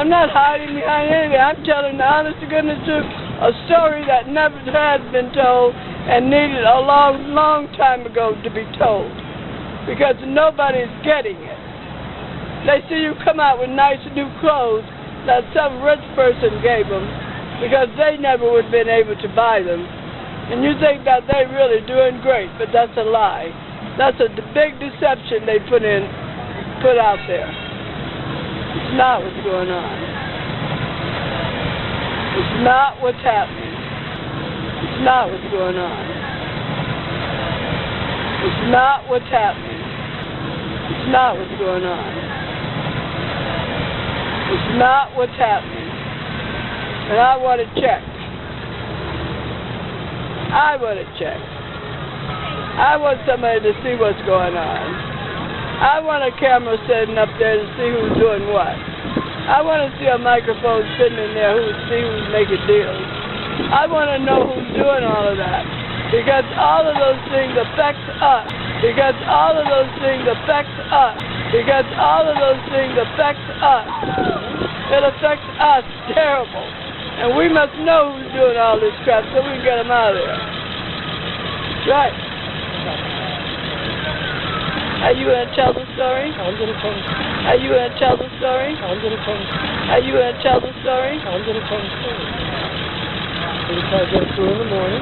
I'm not hiding behind anything. I'm telling the honest to goodness truth, a story that never has been told and needed a long, long time ago to be told. Because nobody's getting it. They see you come out with nice new clothes that some rich person gave them because they never would have been able to buy them. And you think that they're really doing great, but that's a lie. That's a big deception they put out there. It's not what's going on. It's not what's happening. It's not what's going on. It's not what's happening. It's not what's going on. It's not what's happening. And I want it checked. I want it checked. I want somebody to see what's going on. I want a camera sitting up there to see who's doing what. I want to see a microphone sitting in there who's making deals. I want to know who's doing all of that. Because all of those things affect us. Because all of those things affect us. Because all of those things affect us. It affects us terrible. And we must know who's doing all this crap so we can get them out of there. Right. Are you going to tell the story? I'm going to tell the story. Are you going to tell the story? I'm going to tell the story. Are you going to tell the story? I'm going to tell the story. We'll try to get it through in the morning.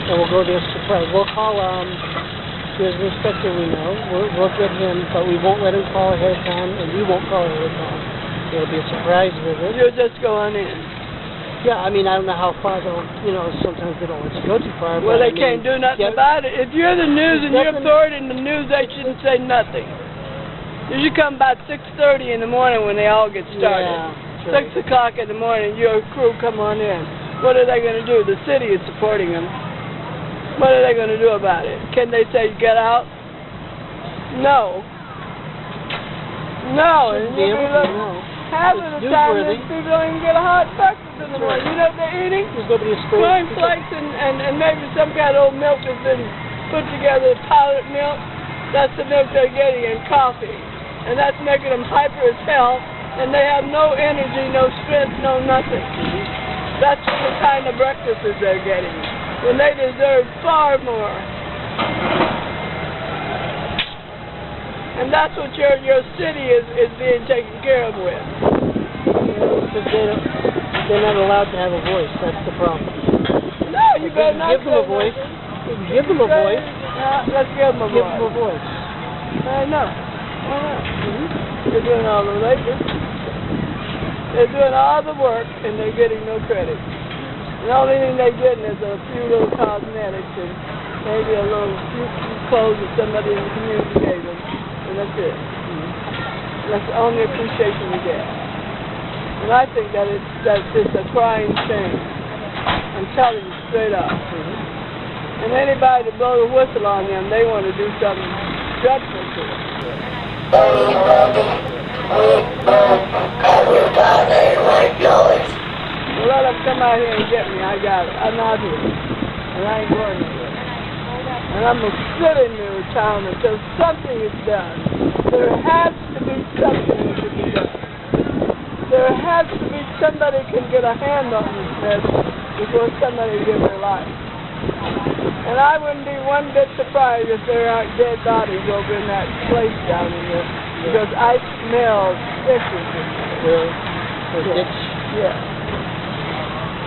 And we'll go to a surprise. We'll call, there's an inspector we know. We'll get him, but we won't let him call ahead of time, and we won't call ahead of time. It'll be a surprise visit. You'll just go on in. Yeah, I mean, I don't know how far they'll, sometimes they don't let you go too far. Well, they can't do nothing about it. If you're the news and you're authority in the news, they shouldn't say nothing. You should come about 6:30 in the morning when they all get started. Yeah, 6 o'clock in the morning, your crew come on in. What are they going to do? The city is supporting them. What are they going to do about it? Can they say, get out? No. No. And half of the time, these people don't even get a hot breakfast in the morning. You know what they're eating? Cornflakes and maybe some kind of old milk that's been put together, powdered milk. That's the milk they're getting, and coffee. And that's making them hyper as hell, and they have no energy, no strength, no nothing. That's the kind of breakfasts they're getting, when they deserve far more. And that's what your city is being taken care of with. They're not allowed to have a voice. That's the problem. No, you better not give them a voice. Give them a voice. Let's give them a voice. Give them a voice. I know. They're doing all the labor. They're doing all the work, and they're getting no credit. The only thing they're getting is a few little cosmetics and maybe a little few clothes that somebody in the community gave them. And that's it. That's the only appreciation we get. And I think that it's a crying shame. I'm telling you straight up. And anybody to blow the whistle on them, they want to do something dreadful to them. Everybody like noise. Well, let them come out here and get me. I got it. I'm out here. And I ain't going anywhere. And I'm going to sit in this town until something is done. There has to be something that can be done. There has to be somebody can get a hand on this mess before somebody gives their life. And I wouldn't be one bit surprised if there aren't dead bodies over in that place down here, because I smell stenches in there. Really? Yeah.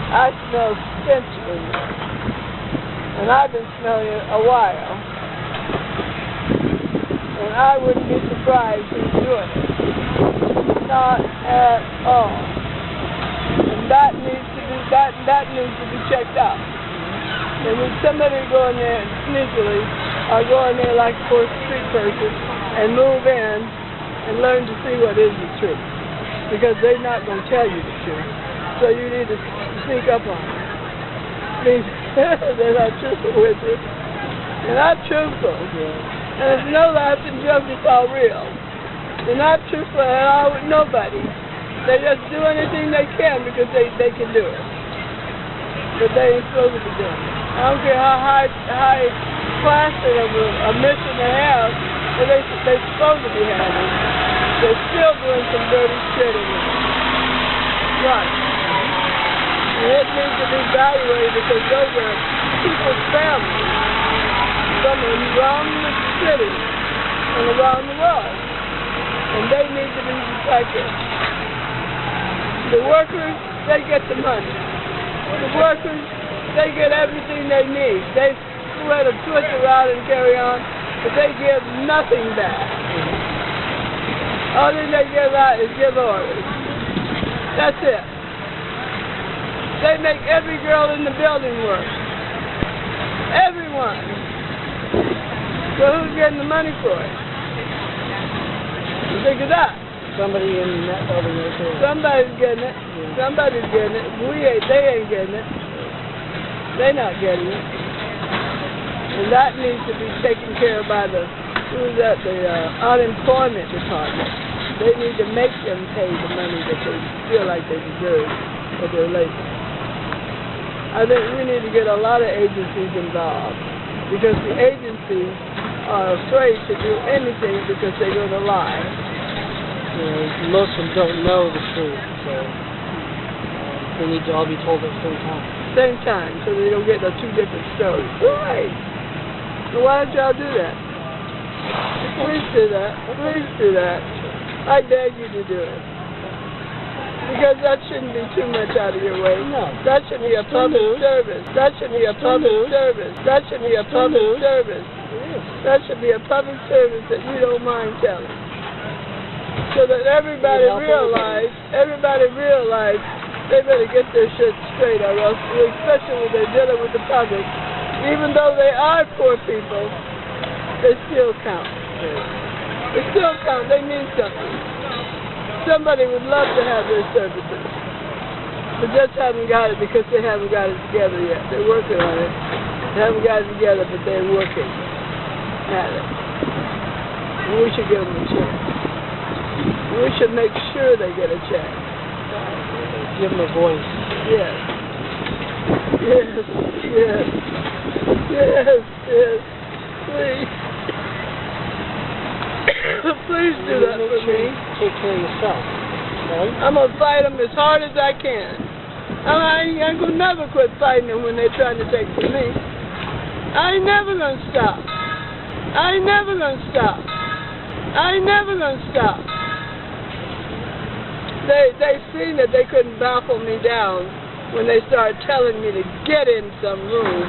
I smell stench in there. And I've been smelling it a while. And I wouldn't be surprised who's doing it. Not at all. And that needs to be checked out. And when somebody go in there sneakily, or go in there like a poor street person, and move in and learn to see what is the truth. Because they're not going to tell you the truth. So you need to sneak up on them. They're not truthful with you. They're not truthful. And there's no laughing joke, it's all real. They're not truthful at all with nobody. They just do anything they can because they can do it. But they ain't supposed to be doing it. I don't care how high class of a mission they have, but they're supposed to be having. They're still doing some dirty shit in there. Right. And it needs to be evaluated because those are people's families. Some are around the city and around the world. And they need to be protected. The workers, they get the money. The workers, they get everything they need. They let them twist around and carry on, but they give nothing back. All they give out is give orders. That's it. They make every girl in the building work. Everyone. So who's getting the money for it? Think of that. Somebody in that building right there. Somebody's getting it. Yeah. Somebody's getting it. They ain't getting it. They're not getting it. And that needs to be taken care of by the unemployment department. They need to make them pay the money that they feel like they deserve for their labor. I think we need to get a lot of agencies involved because the agencies are afraid to do anything because they're going to lie. Most of them don't know the truth, so they need to all be told at the same time. Same time, so they don't get the two different stories. Right. So why don't y'all do that? Please do that. Please do that. I beg you to do it. Because that shouldn't be too much out of your way. No. That should be a public service. That should be a public service. That should be a public service. That should be a public service that you don't mind telling. So that everybody realize they better get their shit straight or else, especially when they're dealing with the public, even though they are poor people, they still count. They still count. They mean something. Somebody would love to have their services, but just haven't got it because they haven't got it together yet. They're working on it. They haven't got it together, but they're working at it. And we should give them a chance. We should make sure they get a chance. Give them a voice. Yes. Yes. Yes. Yes. Yes. Please. Please do that for me. Take care of yourself. Right? I'm going to fight them as hard as I can. I ain't going to never quit fighting them when they're trying to take from me. I ain't never going to stop. I ain't never going to stop. I ain't never going to stop. They seen that they couldn't baffle me down when they started telling me to get in some room.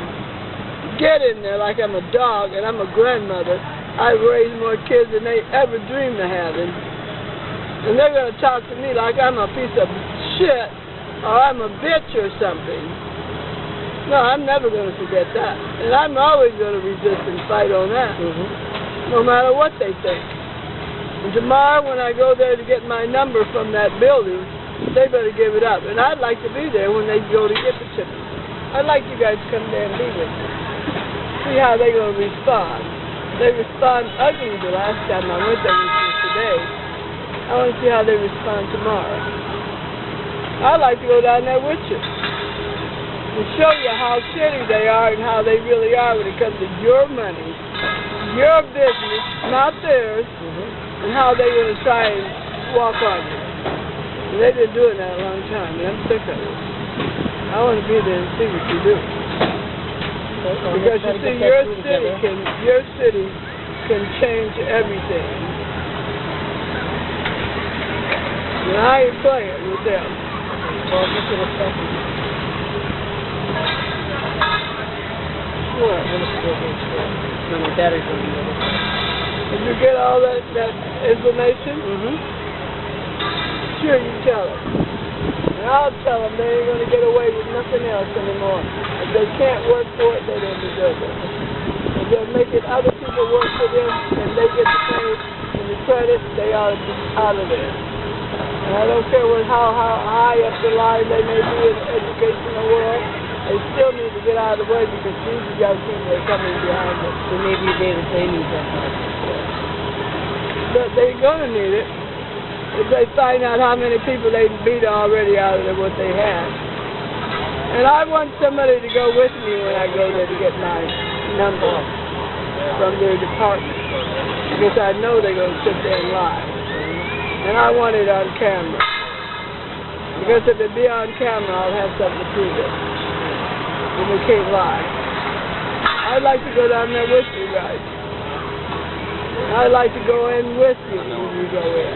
Get in there like I'm a dog and I'm a grandmother. I've raised more kids than they ever dreamed of having. And they're going to talk to me like I'm a piece of shit or I'm a bitch or something. No, I'm never going to forget that. And I'm always going to resist and fight on that, no matter what they think. And tomorrow when I go there to get my number from that building, they better give it up. And I'd like to be there when they go to get the to me. I'd like you guys to come there and be with me. See how they're going to respond. They respond ugly the last time I went there, which was today. I want to see how they respond tomorrow. I'd like to go down there with you and show you how shitty they are and how they really are when it comes to your money, your business, not theirs, and how they're going to try and walk on you. And they've been doing that a long time, and I'm sick of it. I want to be there and see what you do. Because you see, your city can change everything. And I ain't playing with them. Well, just in a second. What? No, my battery's going to be over. Did you get all that information? Sure, you tell them. And I'll tell them they ain't going to get away with nothing else anymore. If they can't work for it, they don't deserve it. If they're making other people work for them and they get the pay and the credit, they ought to be out of there. And I don't care how high up the line they may be in the educational world, they still need to get out of the way because these young people are coming behind them. There may be a day that they need that help. But they're going to need it if they find out how many people they beat already out of what they have. And I want somebody to go with me when I go there to get my number from their department because I know they're going to sit there and lie. And I want it on camera. Because if it be on camera, I'll have something to prove it. And we can't lie. I'd like to go down there with you guys. I'd like to go in with you when you go in.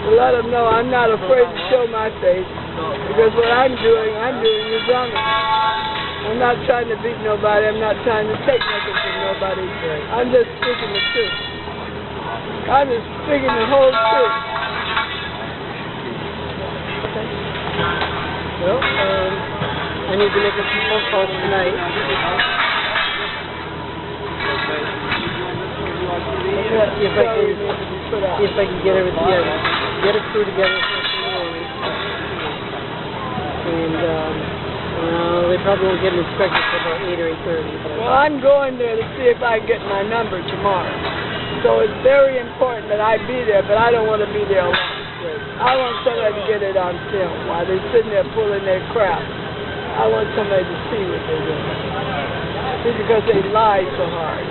To let them know I'm not afraid to show my face. Because what I'm doing is honest. I'm not trying to beat nobody. I'm not trying to take nothing from nobody. I'm just speaking the truth. I'm just speaking the whole truth. Okay. Well, I need to make a few phone calls tonight. See if I can get everything together. Get a crew together first in the morning. And they probably won't get an inspector until about 8 or 8:30. Well, I'm going there to see if I get my number tomorrow. So it's very important that I be there, but I don't want to be there alone. I want somebody to get it on film while they're sitting there pulling their crap. I want somebody to see what they're doing. See, because they lie so hard.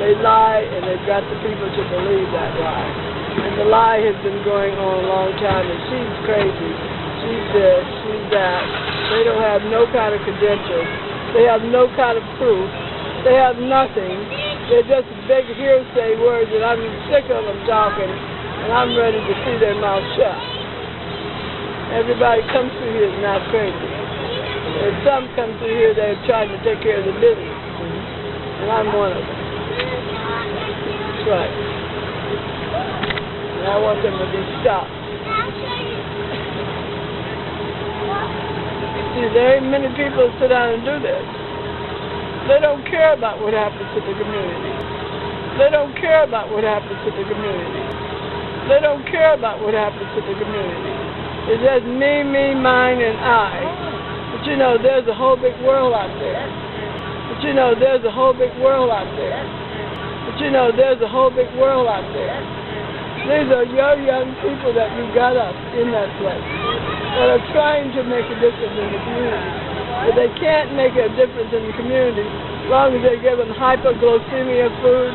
They lie, and they've got the people to believe that lie. And the lie has been going on a long time, and she's crazy. She's this, she's that. They don't have no kind of credentials. They have no kind of proof. They have nothing. They're just big hearsay words, and I'm sick of them talking, and I'm ready to see their mouth shut. Everybody comes through here is not crazy. If some come through here, they're trying to take care of the business. And I'm one of them. That's right. And I want them to be stopped. See, there ain't many people that sit down and do this. They don't care about what happens to the community. They don't care about what happens to the community. They don't care about what happens to the community. It's just me, mine, and I. But you know, there's a whole big world out there. But you know, there's a whole big world out there. But you know, there's a whole big world out there. These are your young people that you got up in that place that are trying to make a difference in the community. But they can't make a difference in the community as long as they're giving hypoglycemia food,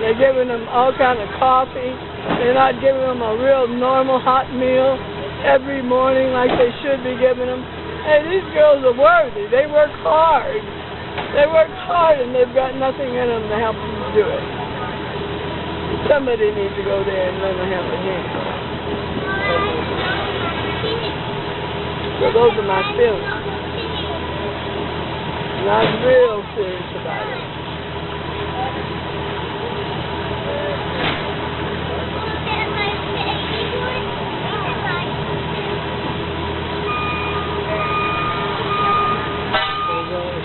they're giving them all kind of coffee, they're not giving them a real normal hot meal every morning like they should be giving them. Hey, these girls are worthy. They work hard. They work hard, and they've got nothing in them to help them do it. Somebody needs to go there and lend a helping hand. So those are my feelings. And I'm real serious about it.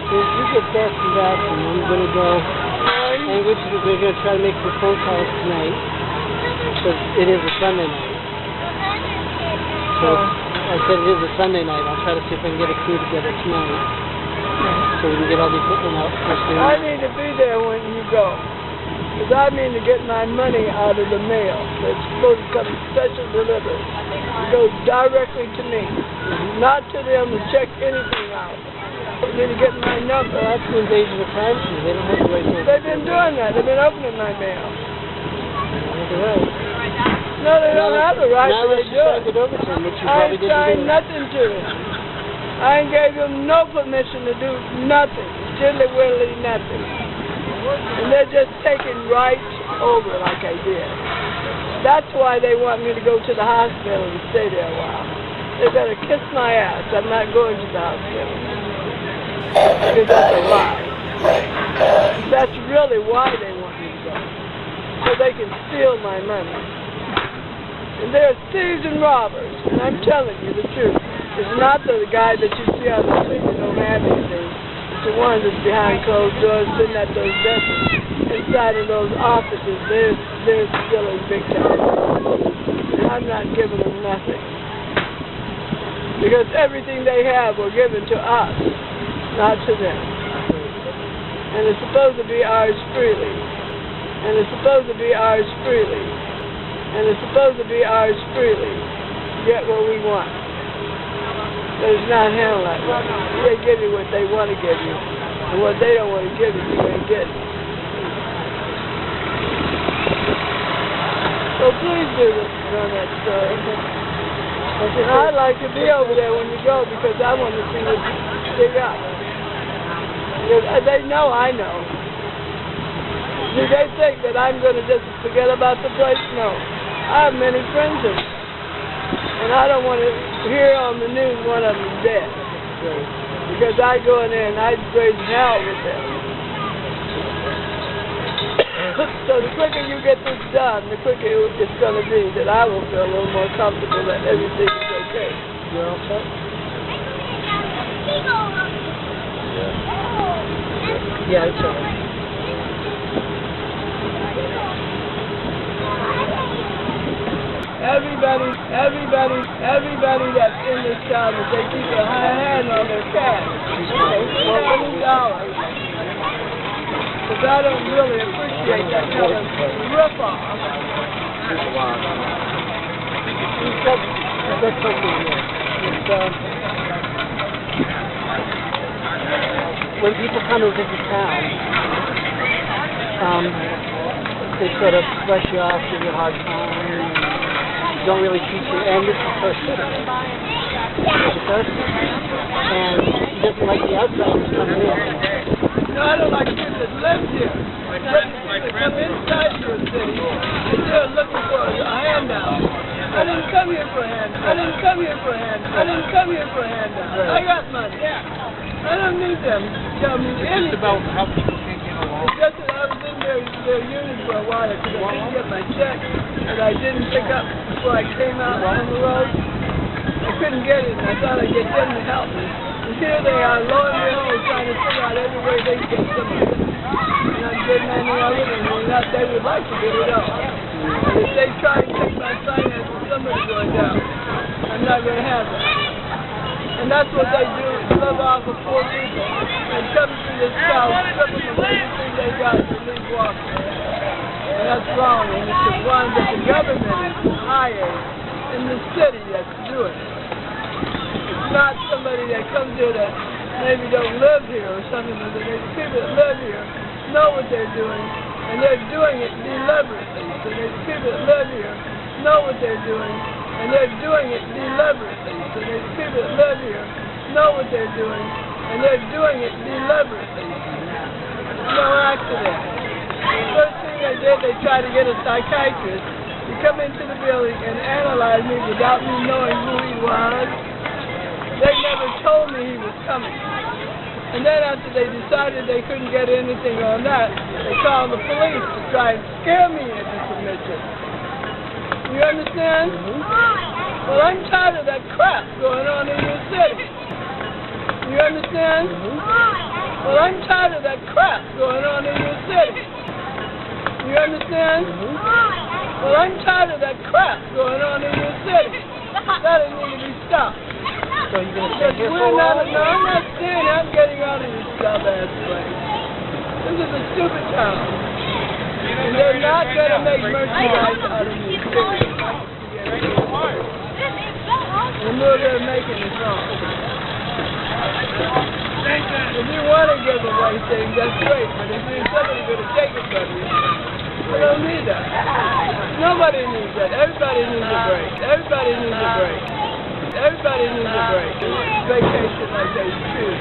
You get back from that, and I'm going to go. We're going to try to make some phone calls tonight, because it is a Sunday night. So I said it is a Sunday night. I'll try to see if I can get a crew together tonight, so we can get all the equipment out first thing. I need to be there when you go, because I mean to get my money out of the mail. It's supposed to come special delivery. It goes directly to me, not to them to check anything out. I need to get my number. Well, that's an invasion of privacy. They don't have the right to... They've been doing that. They've been opening my mail. No, they don't have the right to do it. I ain't signed nothing to them. I ain't gave them no permission to do nothing. Diddly-widdly nothing. And they're just taking right over like I did. That's why they want me to go to the hospital and stay there a while. They better kiss my ass. I'm not going to the hospital. Because that's a lie. That's really why they want me to go. So they can steal my money. And they're thieves and robbers. And I'm telling you the truth. It's not the guy that you see on the street that don't have anything. It's the ones that's behind closed doors, sitting at those desks, inside of those offices. They're stealing big time. And I'm not giving them nothing. Because everything they have were given to us. Not to them. And it's supposed to be ours freely. And it's supposed to be ours freely. And it's supposed to be ours freely. Get what we want. But it's not handled that way. They give you what they want to give you. And what they don't want to give you, you ain't getting. So please do this on that story. And I'd like to be over there when you go because I want to see what you dig up. They know I know. Do they think that I'm going to just forget about the place? No. I have many friends in it. And I don't want to hear on the news one of them is dead. Because I go in there and I raise hell with them. So the quicker you get this done, the quicker it's going to be that I will feel a little more comfortable that everything is okay. You're all set? Yeah, it's all right. Everybody that's in this town, if they keep a high hand on their cash, for $1. Because I don't really appreciate that kind of rip-off. You've got something here. It's, when people come to visit town, they sort of brush you off, give you a hard time, don't really treat you, and this is first citizen. The person. And he doesn't like the outsiders coming in. No, I don't like people that live here. But people that come inside your city, and they're looking for a handout. I didn't come here for a handout. I got money. I don't need them to tell me anything. It's about how people can't get along. It's just that I was in their unit for a while because I didn't get my check that I didn't pick up before I came out on the road. I couldn't get it, and I thought I'd get them to help me. And here they are, lo and behold, trying to figure out every way they can get some of it. And I'm getting any of it, and that they would like to get it all. And if they try and take my finances, somebody's going down. I'm not going to have that. And that's what they do, live off of poor people. And come to this town, stripping them of everything they got and leave walking. And that's wrong, and it's the one that the government is hired in the city that's doing it. It's not somebody that comes here that maybe don't live here or something. The people that live here know what they're doing, and they're doing it deliberately. So the people that live here know what they're doing, and they're doing it deliberately. So the people that live here know what they're doing, and they're doing it deliberately. No accident. First thing they did, they tried to get a psychiatrist to come into the building and analyze me without me knowing who he was. They never told me he was coming. And then after they decided they couldn't get anything on that, they called the police to try and scare me into submission. You understand? Well, I'm tired of that crap going on in your city. You understand? Well, I'm tired of that crap going on in your city. You understand? Well, I'm tired of that crap going on in your city. That needs to be stopped. So you're going to stay here for a while? No, I'm not staying. I'm getting out of this dumbass place. This is a stupid town. And they're not going to make merchandise out of me. And they're making it wrong. If you want to give away things, that's great. But if somebody's going to take it from you, we don't need that. Nobody needs that. Everybody needs a break. Everybody needs a break. Everybody needs a break. Vacation like they choose.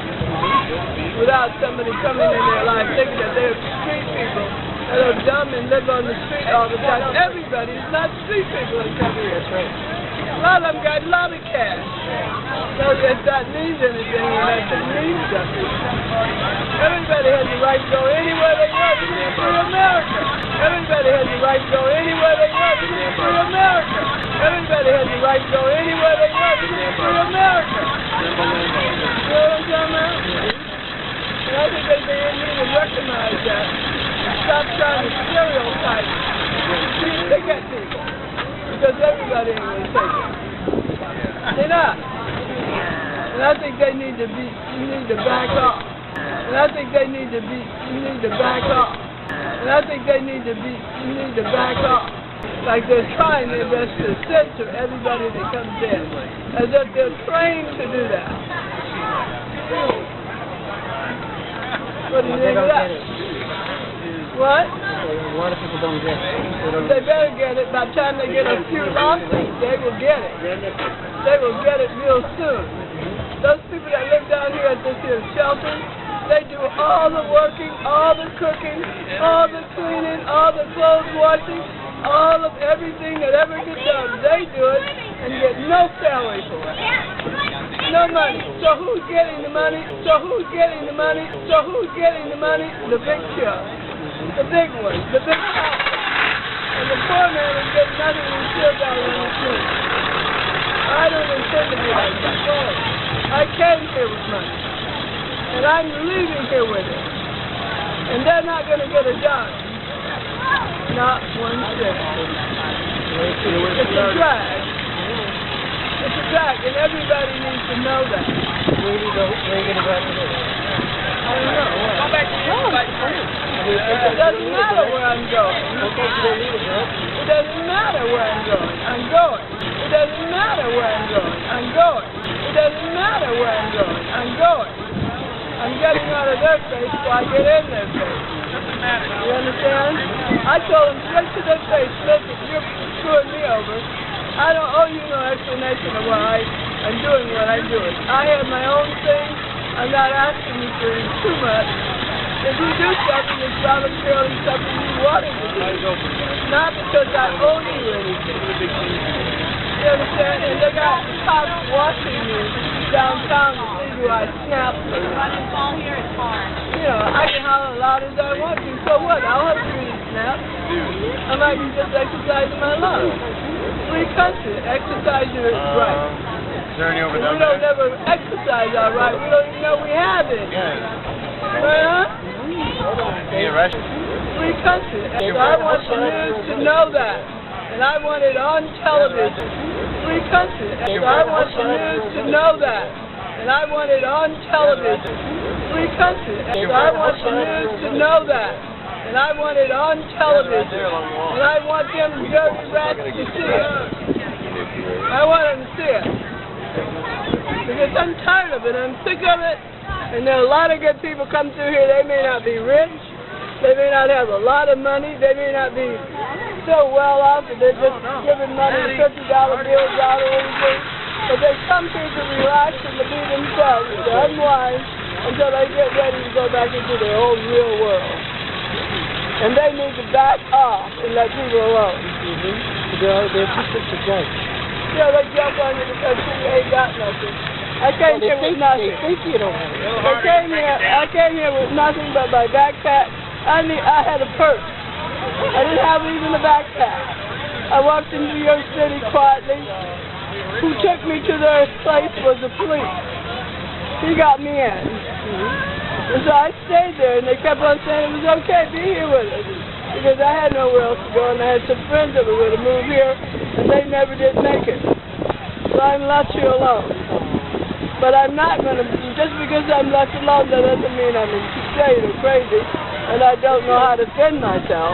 Without somebody coming in their life thinking that they're street people that are dumb and live on the street all the time. Everybody's not street people that come here. That's right. A lot of them got a lot of cash. So if that means anything, that means something. Everybody has the right to go anywhere they want to be free America. Everybody has the right to go anywhere they want to be free America. Everybody has the right to go anywhere they want to be free America. You know what I'm talking about? And I think they need to recognize that. Stop trying to stereotype. Pick at people. Because everybody ain't going to take it. They're not. And I think they need to back off. And I think they need to back off. And I think they need to back off. Like they're trying their best to censor everybody that comes in. As if they're trained to do that. What do you think of that? What? lot of people don't get it. They better get it. By the time they get a few lawsuits, they will get it. They will get it real soon. Those people that live down here at this here shelter, they do all the working, all the cooking, all the cleaning, all the clothes washing, all of everything that ever gets done. They do it and get no salary for it. No money. So who's getting the money? So who's getting the money? So who's getting the money? The big show. The big ones. The big house. And the poor man is getting nothing and still down on the street. I don't intend to be like that. I came here with money. And I'm leaving here with it. And they're not going to get a dime. Not one cent. It's a drag. It's a drag, and everybody needs to know that. Where are you going to go after this? I don't know. Go back to your It doesn't matter where I'm going. Okay, you don't need it, girl. It doesn't matter where I'm going. I'm going. It doesn't matter where I'm going. I'm going. It doesn't matter where I'm going. I'm going. I'm getting out of their face before I get in their face. Doesn't matter. You understand? I told them straight to their face, listen, you're screwing me over. I don't owe you no explanation of why I'm doing what I'm doing. I have my own thing. I'm not asking you for too much. If you do something, it's voluntarily something you wanted to do. Not because I owe you anything. You understand? And they got cops watching me downtown to see do I snap. You know, I can holler as loud as I want to. So what? I'll have to really snap. I might be just exercising my lungs. Free country, exercise your right. Is there any over We there? don't ever exercise our right. We don't even know we have it. Yeah. Huh? Any arrested? Free country. And I want the news to know that. And I want it on television. Free country. And I want the news to know that. And I want it on television. Free country. And I want the news to know that. And I want it on television. And I want them dirty rats to see it. I want them to see it. Because I'm tired of it. I'm sick of it. And there are a lot of good people come through here. They may not be rich. They may not have a lot of money. They may not be so well off that they're just giving money, $50 bills out or anything. But they come here to relax and to be themselves, to unwind until they get ready to go back into their own real world. And they need to back off and let people alone. They're too quick to judge. Yeah, they jump on you because you ain't got nothing. I came here with nothing. They think you don't have it. I came here with nothing but my backpack. I had a purse. I didn't have even a backpack. I walked into New York City quietly. Who took me to their place was the police. He got me in. And so I stayed there, and they kept on saying it was okay, be here with us. Because I had nowhere else to go, and I had some friends that were going to move here, and they never did make it. So I'm left here alone. But I'm not going to, just because I'm left alone, that doesn't mean I'm insane or crazy, and I don't know how to defend myself.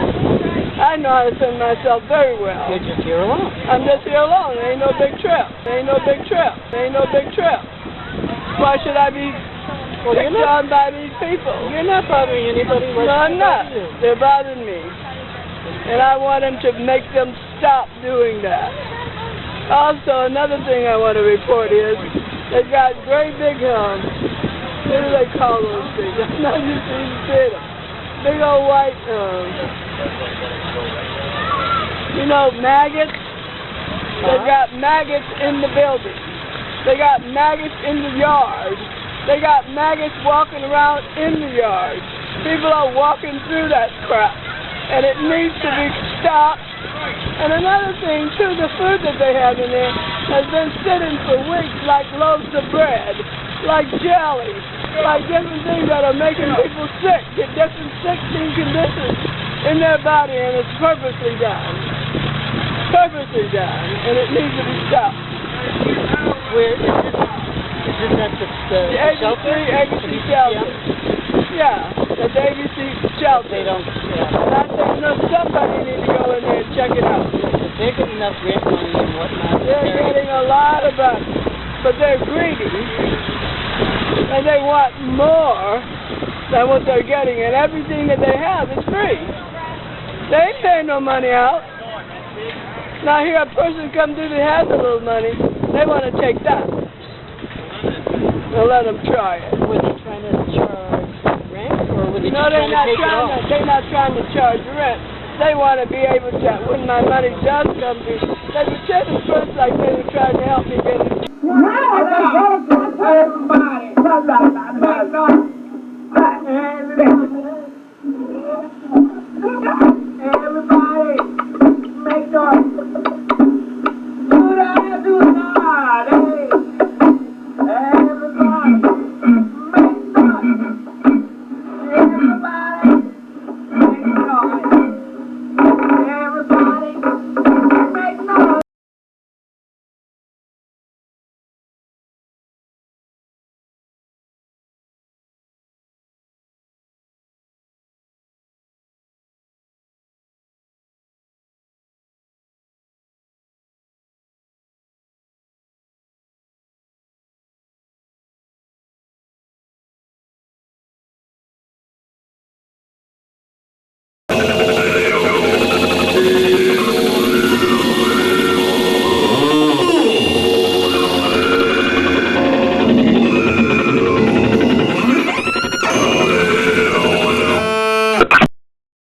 I know how to defend myself very well. You're just here alone. I'm just here alone. There ain't no big trip. There ain't no big trip. There ain't no big trip. Why should I be picked on by these people? You're not bothering anybody. No, I'm not. They're bothering me. And I want them to make them stop doing that. Also, another thing I want to report is they've got great big, what do they call those things? I'm not used to even seeing them. Big old white, maggots. They've got maggots in the building. They got maggots in the yard. They got maggots walking around in the yard. People are walking through that crap. And it needs to be stopped. And another thing, too, the food that they have in there has been sitting for weeks like loaves of bread, like jelly, like different things that are making people sick, get different sickening conditions in their body, and it's purposely done. Purposely done, and it needs to be stopped. Where is this at the shelter? ABC shelter. Yeah, at the ABC shelter. They don't. And I think, no, somebody needs to go in there and check it out. They're getting enough rent money and whatnot. They're getting a lot of money, but they're greedy, and they want more than what they're getting, and everything that they have is free. They ain't paying no money out. Now here a person come through that has a little money, they want to take that. They'll let them try it. Were they trying to charge rent, or were they No, just they're not trying to charge rent. They want to be able to, when my money does come through, they were saying first like they were trying to help me get it. Everybody.